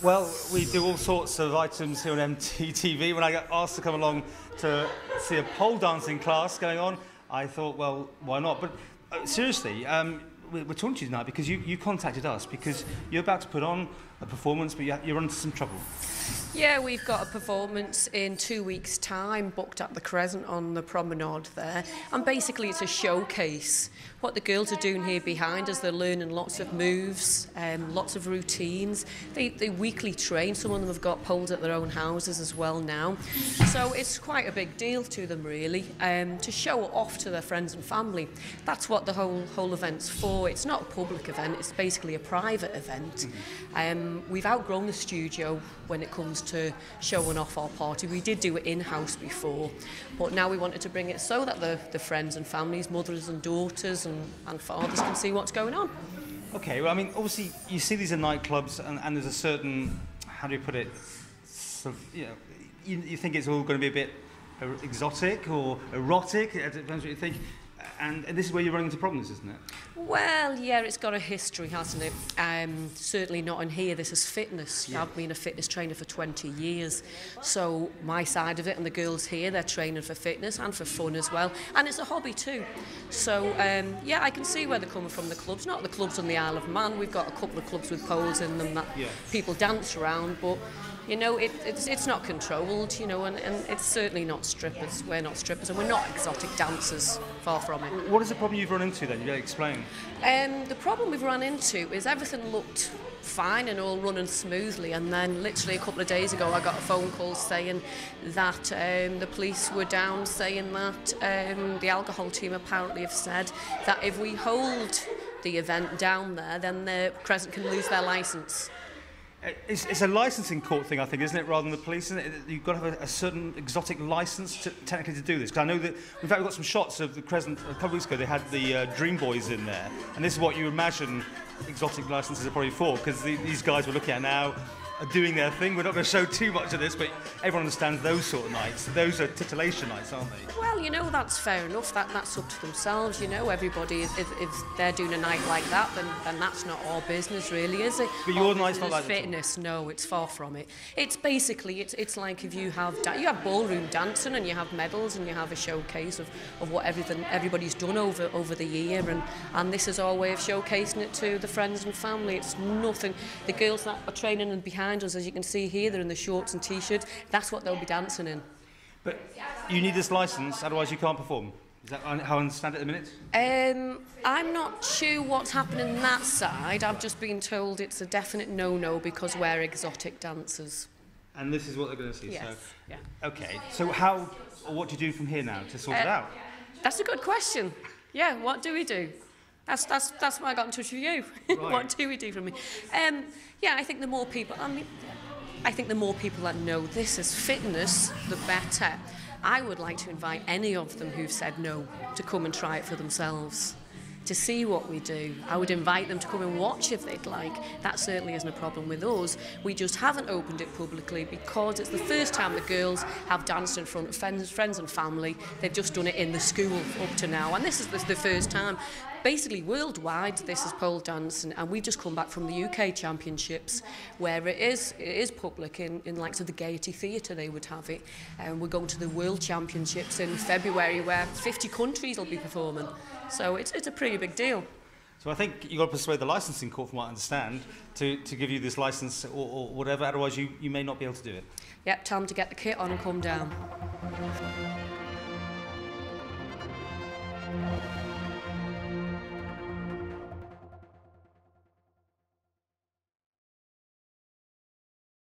Well, we do all sorts of items here on MTV. When I got asked to come along to see a pole dancing class going on, I thought, well, why not? But seriously, we're talking to you tonight because you contacted us because you're about to put on a performance, but you're into some trouble. Yeah, we've got a performance in 2 weeks' time booked at the Crescent on the promenade there, and basically it's a showcase. What the girls are doing here behind us, they're learning lots of moves, lots of routines. They weekly train. Some of them have got poles at their own houses as well now. So it's quite a big deal to them really, to show it off to their friends and family. That's what the whole event's for. It's not a public event, it's basically a private event. We've outgrown the studio when it comes to showing off our party. We did do it in-house before, but now we wanted to bring it so that the friends and families, mothers and daughters and fathers can see what's going on. Okay, well, I mean, obviously, you see these in nightclubs, and there's a certain, how do you put it, sort of, you know, you think it's all going to be a bit exotic or erotic, it depends what you think. And this is where you're running into problems, isn't it? Well, yeah, it's got a history, hasn't it? Certainly not in here. This is fitness. Yeah. I've been a fitness trainer for 20 years. So my side of it and the girls here, they're training for fitness and for fun as well. And it's a hobby too. So, yeah, I can see where they're coming from, the clubs. Not the clubs on the Isle of Man. We've got a couple of clubs with poles in them that people dance around. But you know, it's not controlled, you know, and it's certainly not strippers. We're not strippers and we're not exotic dancers, far from it. What is the problem you've run into then? You gotta explain. The problem we've run into is everything looked fine and all running smoothly, and then literally a couple of days ago I got a phone call saying that the police were down, saying that the alcohol team apparently have said that if we hold the event down there, then the Crescent can lose their licence. It's a licensing court thing, I think, isn't it, rather than the police? Isn't it? You've got to have a certain exotic licence technically to do this. Because I know that, in fact, we've got some shots of the Crescent a couple of weeks ago. They had the Dream Boys in there, and this is what you imagine exotic licences are probably for. Because these guys we're looking at now are doing their thing. We're not going to show too much of this, but everyone understands those sort of nights. Those are titillation nights, aren't they? Well, you know, that's fair enough. That's up to themselves. You know, everybody, if they're doing a night like that, then that's not our business, really, is it? But your night's not like fitness. No, it's far from it. It's basically, it's like if you have ballroom dancing and you have medals and you have a showcase of what everybody's done over the year, and this is our way of showcasing it to the friends and family. It's nothing. The girls that are training and behind us, as you can see here, they're in the shorts and t-shirts. That's what they'll be dancing in. But you need this licence, otherwise you can't perform. Is that how I understand it at the minute? I'm not sure what's happening that side. I've just been told it's a definite no-no because we're exotic dancers. And this is what they're going to see. Yes. So, yeah. Okay. So what do you do from here now to sort it out? That's a good question. Yeah. What do we do? That's why I got in touch with you. Right. What do we do from here? Yeah. I think the more people. I think the more people that know this as fitness, the better. I would like to invite any of them who've said no to come and try it for themselves, to see what we do. I would invite them to come and watch if they'd like. That certainly isn't a problem with us. We just haven't opened it publicly because it's the first time the girls have danced in front of friends and family. They've just done it in the school up to now, and this is the first time. Basically, worldwide, this is pole dancing, and we've just come back from the UK Championships, where it is public in likes of the Gaiety Theatre. They would have it, and we're going to the World Championships in February, where 50 countries will be performing. So it's a pretty big deal. So I think you've got to persuade the licensing court, from what I understand, to give you this licence or whatever. Otherwise, you may not be able to do it. Yep, tell them to get the kit on and come down.